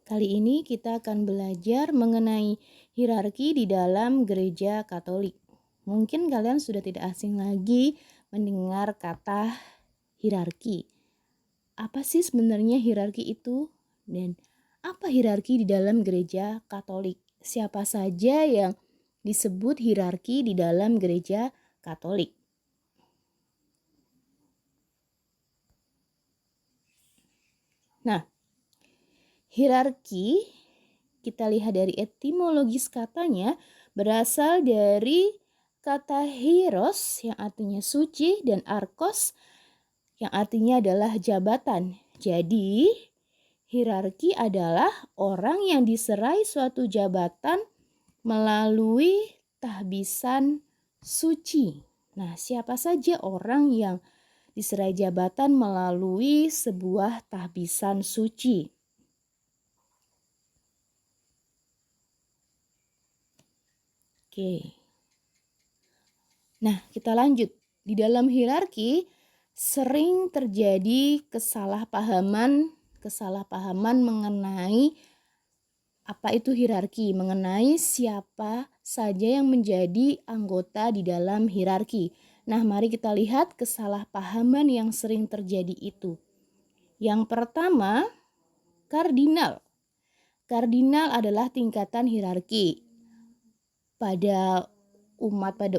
Kali ini kita akan belajar mengenai hierarki di dalam gereja Katolik. Mungkin kalian sudah tidak asing lagi mendengar kata hierarki. Apa sih sebenarnya hierarki itu? Dan apa hierarki di dalam gereja Katolik? Siapa saja yang disebut hierarki di dalam gereja Katolik? Nah, hierarki kita lihat dari etimologis katanya berasal dari kata hieros yang artinya suci dan arkos yang artinya adalah jabatan. Jadi, hierarki adalah orang yang diserai suatu jabatan melalui tahbisan suci. Nah, siapa saja orang yang diserai jabatan melalui sebuah tahbisan suci? Oke. Nah, kita lanjut. Di dalam hierarki sering terjadi kesalahpahaman mengenai apa itu hierarki, mengenai siapa saja yang menjadi anggota di dalam hierarki. Nah, mari kita lihat kesalahpahaman yang sering terjadi itu. Yang pertama, kardinal. Kardinal adalah tingkatan hierarki. Pada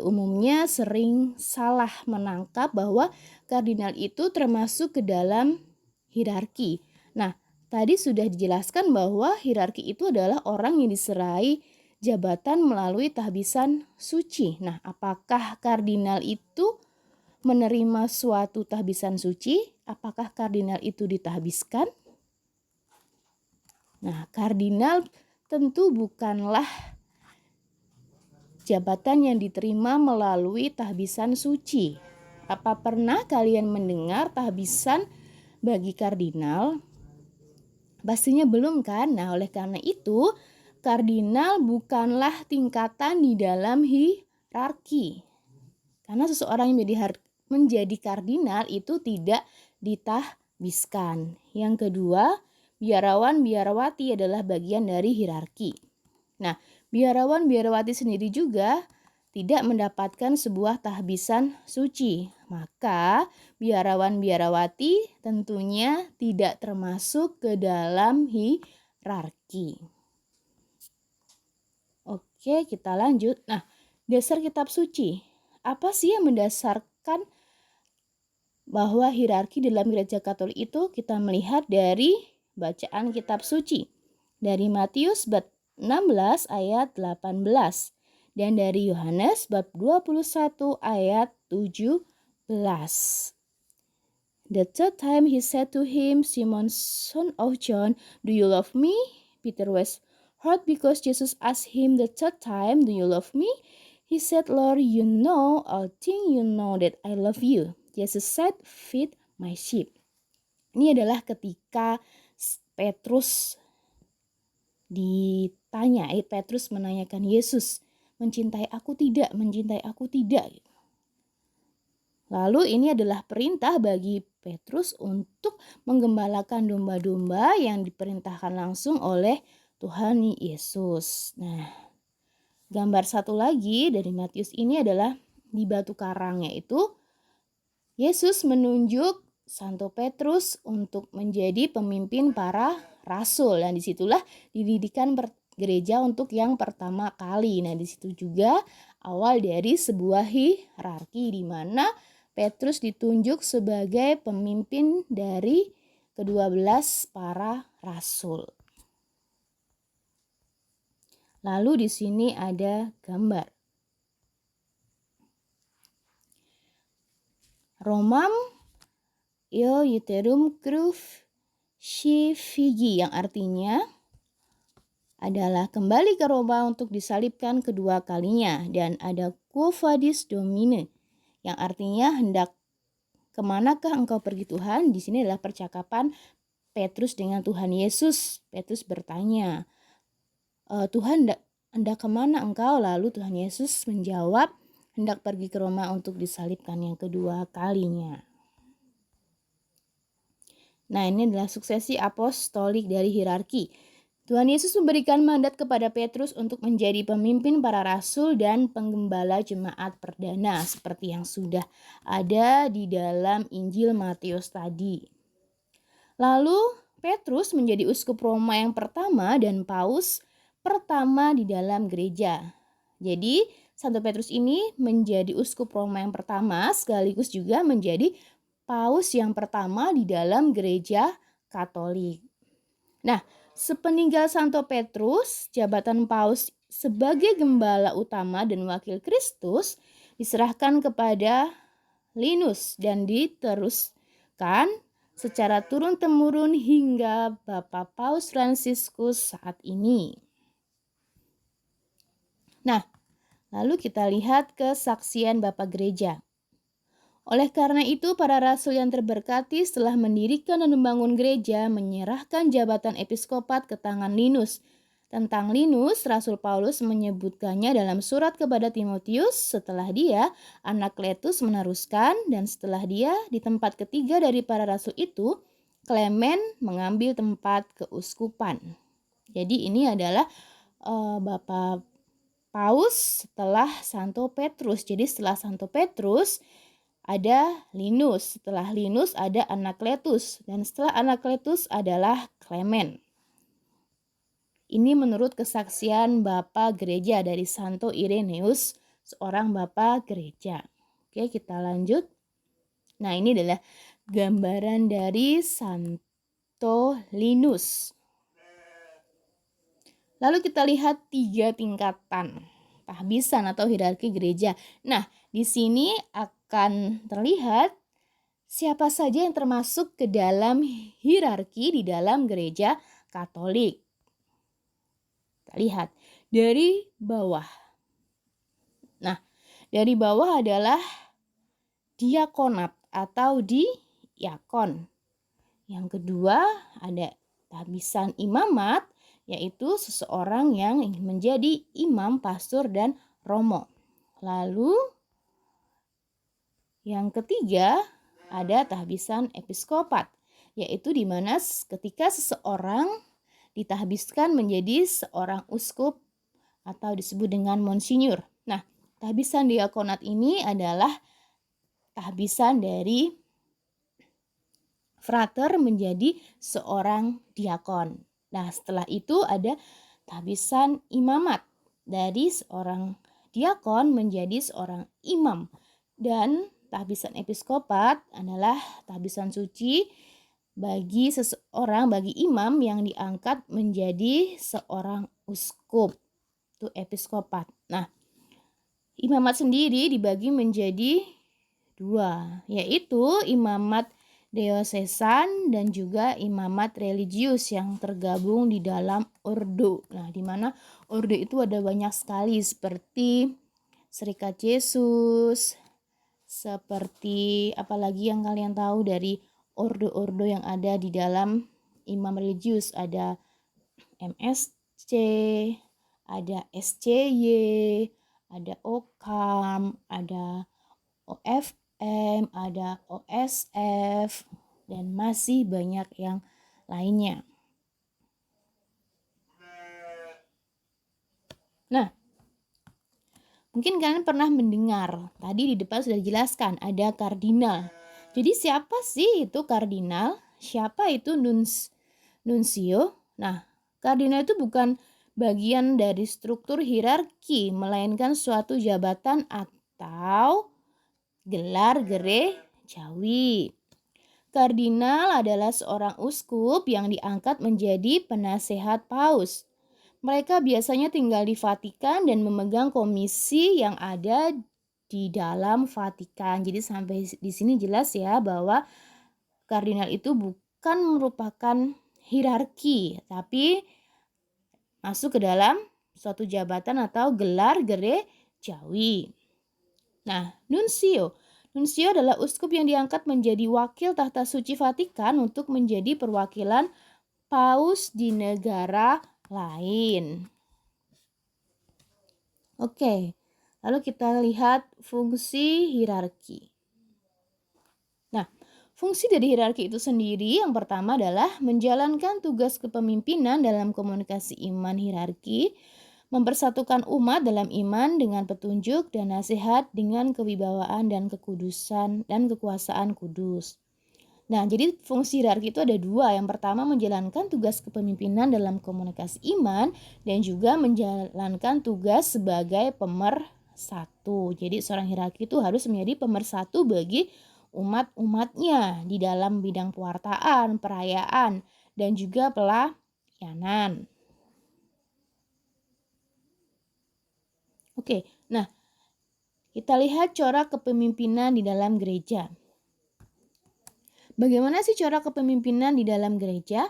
umumnya sering salah menangkap bahwa kardinal itu termasuk ke dalam hierarki. Nah, tadi sudah dijelaskan bahwa hierarki itu adalah orang yang diserai jabatan melalui tahbisan suci. Nah, apakah kardinal itu menerima suatu tahbisan suci? Apakah kardinal itu ditahbiskan? Nah, kardinal tentu bukanlah jabatan yang diterima melalui tahbisan suci. Apa pernah kalian mendengar tahbisan bagi kardinal? Pastinya belum kan? Nah, oleh karena itu, kardinal bukanlah tingkatan di dalam hierarki. Karena seseorang yang menjadi kardinal itu tidak ditahbiskan. Yang kedua, biarawan biarawati adalah bagian dari hierarki. Nah, biarawan biarawati sendiri juga tidak mendapatkan sebuah tahbisan suci. Maka biarawan biarawati tentunya tidak termasuk ke dalam hierarki. Oke, kita lanjut. Nah, dasar kitab suci. Apa sih yang mendasarkan bahwa hierarki dalam gereja Katolik itu? Kita melihat dari bacaan kitab suci. Dari Matius bab 16 ayat 18 dan dari Yohanes bab 21 ayat 17. The third time he said to him, Simon, son of John, do you love me? Peter was hurt because Jesus asked him the third time, do you love me? He said, Lord, you know all things, you know that I love you. Jesus said, feed my sheep. Ini adalah ketika Petrus ditanya, Petrus menanyakan Yesus, mencintai aku tidak, mencintai aku tidak. Lalu ini adalah perintah bagi Petrus untuk menggembalakan domba-domba yang diperintahkan langsung oleh Tuhan Yesus. Nah, gambar satu lagi dari Matius ini adalah di batu karang, yaitu Yesus menunjuk Santo Petrus untuk menjadi pemimpin para rasul, dan disitulah dididikan gereja untuk yang pertama kali. Nah, disitu juga awal dari sebuah hierarki di mana Petrus ditunjuk sebagai pemimpin dari ke-12 para rasul. Lalu di sini ada gambar Romam Io Iterum Crucifigi, yang artinya adalah kembali ke Roma untuk disalibkan kedua kalinya. Dan ada Quo Vadis Domine, yang artinya hendak kemanakah engkau pergi Tuhan? Di sini adalah percakapan Petrus dengan Tuhan Yesus. Petrus bertanya, Tuhan hendak kemana engkau? Lalu Tuhan Yesus menjawab, hendak pergi ke Roma untuk disalibkan yang kedua kalinya. Nah, ini adalah suksesi apostolik dari hierarki. Tuhan Yesus memberikan mandat kepada Petrus untuk menjadi pemimpin para rasul dan penggembala jemaat perdana seperti yang sudah ada di dalam Injil Matius tadi. Lalu Petrus menjadi uskup Roma yang pertama dan paus pertama di dalam gereja. Jadi Santo Petrus ini menjadi uskup Roma yang pertama sekaligus juga menjadi paus yang pertama di dalam gereja Katolik. Nah, sepeninggal Santo Petrus, jabatan paus sebagai gembala utama dan wakil Kristus diserahkan kepada Linus dan diteruskan secara turun-temurun hingga Bapak Paus Fransiskus saat ini. Nah, lalu kita lihat kesaksian Bapak Gereja. Oleh karena itu, para rasul yang terberkati setelah mendirikan dan membangun gereja menyerahkan jabatan episkopat ke tangan Linus. Tentang Linus, Rasul Paulus menyebutkannya dalam surat kepada Timotius. Setelah dia, Anakletus meneruskan, dan setelah dia, di tempat ketiga dari para rasul itu, Klemen mengambil tempat keuskupan. Jadi ini adalah Bapak Paus setelah Santo Petrus. Jadi setelah Santo Petrus ada Linus, setelah Linus ada Anakletus, dan setelah Anakletus adalah Klemen. Ini menurut kesaksian Bapak Gereja dari Santo Ireneus, seorang Bapak Gereja. Oke, kita lanjut. Nah, ini adalah gambaran dari Santo Linus. Lalu kita lihat 3 tingkatan tahbisan atau hierarki gereja. Nah, di sini akan terlihat siapa saja yang termasuk ke dalam hierarki di dalam gereja Katolik. Kita lihat dari bawah. Nah, dari bawah adalah diakonat atau diakon. Yang kedua ada tahbisan imamat, yaitu seseorang yang ingin menjadi imam, pastor, dan romo. Lalu yang ketiga ada tahbisan episkopat, yaitu di mana ketika seseorang ditahbiskan menjadi seorang uskup atau disebut dengan monsinyur. Nah, tahbisan diakonat ini adalah tahbisan dari frater menjadi seorang diakon. Nah, setelah itu ada tahbisan imamat, dari seorang diakon menjadi seorang imam. Dan tahbisan episkopat adalah tahbisan suci bagi seseorang, bagi imam yang diangkat menjadi seorang uskup. Itu episkopat. Nah, imamat sendiri dibagi menjadi 2, yaitu imamat diosesan dan juga imamat religius yang tergabung di dalam ordo. Nah, di mana ordo itu ada banyak sekali seperti Serikat Yesus, seperti apalagi yang kalian tahu dari ordo-ordo yang ada di dalam imam religius, ada MSC, ada SCY, ada OKAM, ada OFM, ada OSF, dan masih banyak yang lainnya. Nah, mungkin kalian pernah mendengar, tadi di depan sudah dijelaskan, ada kardinal. Jadi siapa sih itu kardinal? Siapa itu nuncio? Nah, kardinal itu bukan bagian dari struktur hierarki, melainkan suatu jabatan atau gelar gerejawi. Kardinal adalah seorang uskup yang diangkat menjadi penasehat paus. Mereka biasanya tinggal di Vatikan dan memegang komisi yang ada di dalam Vatikan. Jadi sampai di sini jelas ya bahwa kardinal itu bukan merupakan hierarki, tapi masuk ke dalam suatu jabatan atau gelar gerejawi. Nah, nuncio. Nuncio adalah uskup yang diangkat menjadi wakil tahta suci Vatikan untuk menjadi perwakilan paus di negara lain. Oke, lalu kita lihat fungsi hierarki. Nah, Fungsi dari hierarki itu sendiri yang pertama adalah menjalankan tugas kepemimpinan dalam komunikasi iman hierarki, mempersatukan umat dalam iman dengan petunjuk dan nasihat dengan kewibawaan dan kekudusan dan kekuasaan kudus. Nah, jadi fungsi hierarki itu ada dua. Yang pertama menjalankan tugas kepemimpinan dalam komunikasi iman dan juga menjalankan tugas sebagai pemersatu. Jadi seorang hierarki itu harus menjadi pemersatu bagi umat-umatnya di dalam bidang pewartaan, perayaan, dan juga pelayanan. Oke, nah kita lihat corak kepemimpinan di dalam gereja. Bagaimana sih corak kepemimpinan di dalam gereja?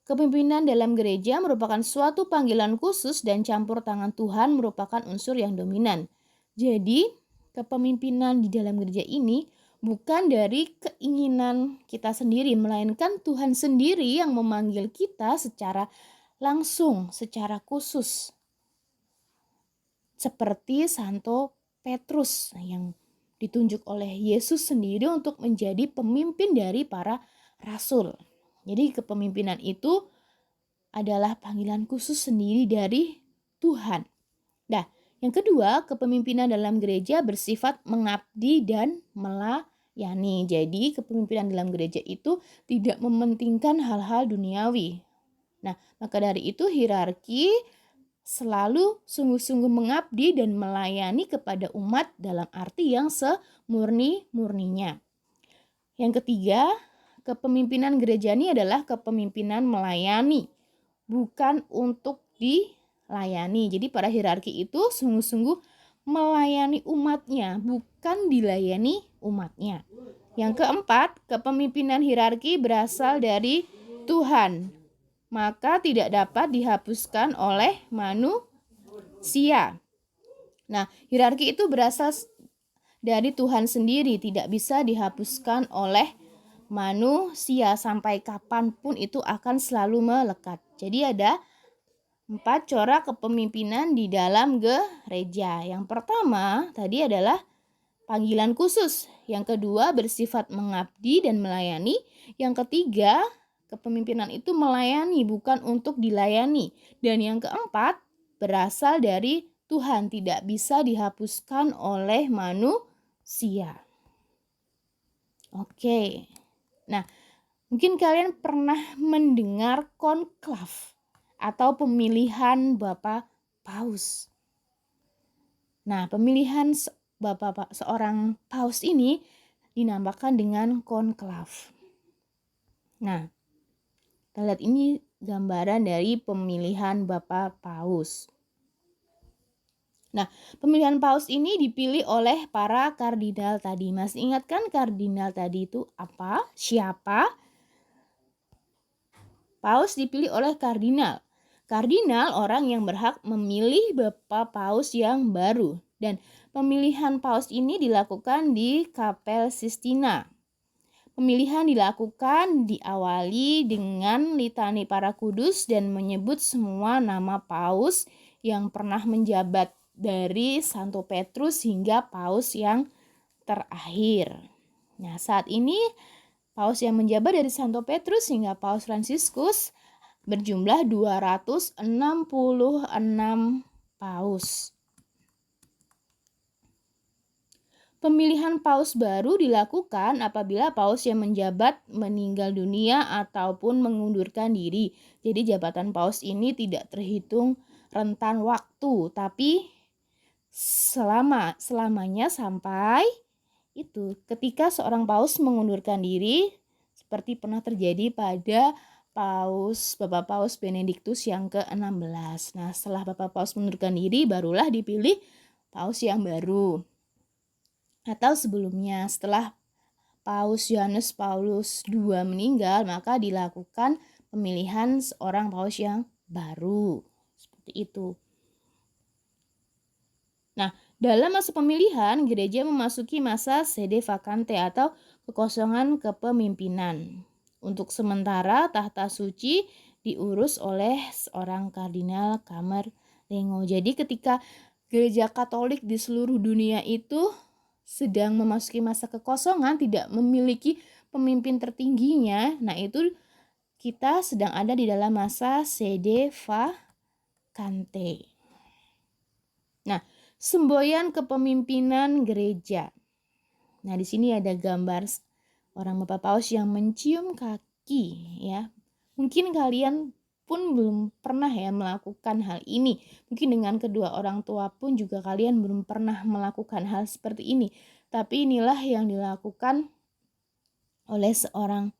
Kepemimpinan dalam gereja merupakan suatu panggilan khusus dan campur tangan Tuhan merupakan unsur yang dominan. Jadi, kepemimpinan di dalam gereja ini bukan dari keinginan kita sendiri, melainkan Tuhan sendiri yang memanggil kita secara langsung, secara khusus. Seperti Santo Petrus yang ditunjuk oleh Yesus sendiri untuk menjadi pemimpin dari para rasul. Jadi kepemimpinan itu adalah panggilan khusus sendiri dari Tuhan. Nah, yang kedua, kepemimpinan dalam gereja bersifat mengabdi dan melayani. Jadi, kepemimpinan dalam gereja itu tidak mementingkan hal-hal duniawi. Nah, maka dari itu hierarki selalu sungguh-sungguh mengabdi dan melayani kepada umat dalam arti yang semurni-murninya. Yang ketiga, kepemimpinan gereja ini adalah kepemimpinan melayani, bukan untuk dilayani. Jadi para hierarki itu sungguh-sungguh melayani umatnya, bukan dilayani umatnya. Yang keempat, kepemimpinan hierarki berasal dari Tuhan, maka tidak dapat dihapuskan oleh manusia. Nah, hierarki itu berasal dari Tuhan sendiri, tidak bisa dihapuskan oleh manusia sampai kapanpun itu akan selalu melekat. Jadi ada 4 corak kepemimpinan di dalam gereja. Yang pertama tadi adalah panggilan khusus. Yang kedua bersifat mengabdi dan melayani. Yang ketiga kepemimpinan itu melayani bukan untuk dilayani. Dan yang keempat berasal dari Tuhan, tidak bisa dihapuskan oleh manusia. Oke. Nah, mungkin kalian pernah mendengar konklav atau pemilihan Bapak Paus. Nah, pemilihan seorang paus ini dinamakan dengan konklav. Nah, kita lihat ini gambaran dari pemilihan Bapak Paus. Nah, pemilihan paus ini dipilih oleh para kardinal tadi. Masih ingat kan kardinal tadi itu apa? Siapa? Paus dipilih oleh kardinal. Kardinal orang yang berhak memilih Bapak Paus yang baru. Dan pemilihan paus ini dilakukan di Kapel Sistina. Pemilihan dilakukan diawali dengan litani para kudus dan menyebut semua nama paus yang pernah menjabat dari Santo Petrus hingga paus yang terakhir. Nah, saat ini paus yang menjabat dari Santo Petrus hingga Paus Fransiskus berjumlah 266 paus. Pemilihan paus baru dilakukan apabila paus yang menjabat meninggal dunia ataupun mengundurkan diri. Jadi jabatan paus ini tidak terhitung rentan waktu, tapi selamanya sampai itu ketika seorang paus mengundurkan diri, seperti pernah terjadi pada Bapak Paus Benediktus yang ke-16. Nah, setelah Bapak Paus mengundurkan diri, barulah dipilih paus yang baru. Atau sebelumnya, setelah Paus Yohanes Paulus II meninggal, maka dilakukan pemilihan seorang paus yang baru. Seperti itu. Nah, dalam masa pemilihan, gereja memasuki masa sede vacante atau kekosongan kepemimpinan. Untuk sementara, tahta suci diurus oleh seorang kardinal Camerlengo. Jadi ketika gereja Katolik di seluruh dunia itu sedang memasuki masa kekosongan, tidak memiliki pemimpin tertingginya, nah itu kita sedang ada di dalam masa sede vacante. Nah, semboyan kepemimpinan gereja. Nah, di sini ada gambar orang Bapak Paus yang mencium kaki ya. Mungkin kalian pun belum pernah ya melakukan hal ini. Mungkin dengan kedua orang tua pun juga kalian belum pernah melakukan hal seperti ini. Tapi inilah yang dilakukan oleh seorang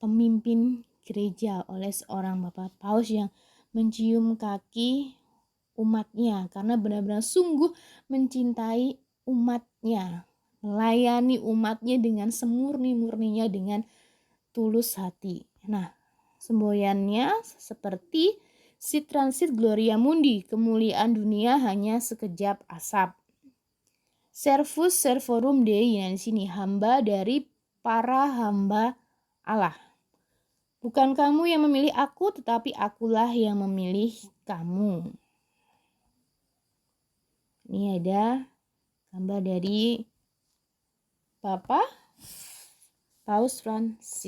pemimpin gereja, oleh seorang Bapak Paus yang mencium kaki umatnya karena benar-benar sungguh mencintai umatnya, melayani umatnya dengan semurni-murninya, dengan tulus hati. Nah, semboyannya seperti Sit Transit Gloria Mundi, kemuliaan dunia hanya sekejap asap. Servus Servorum Dei, nah di sini hamba dari para hamba Allah. Bukan kamu yang memilih aku, tetapi akulah yang memilih kamu. Ini ada gambar dari Papa Paus Francis.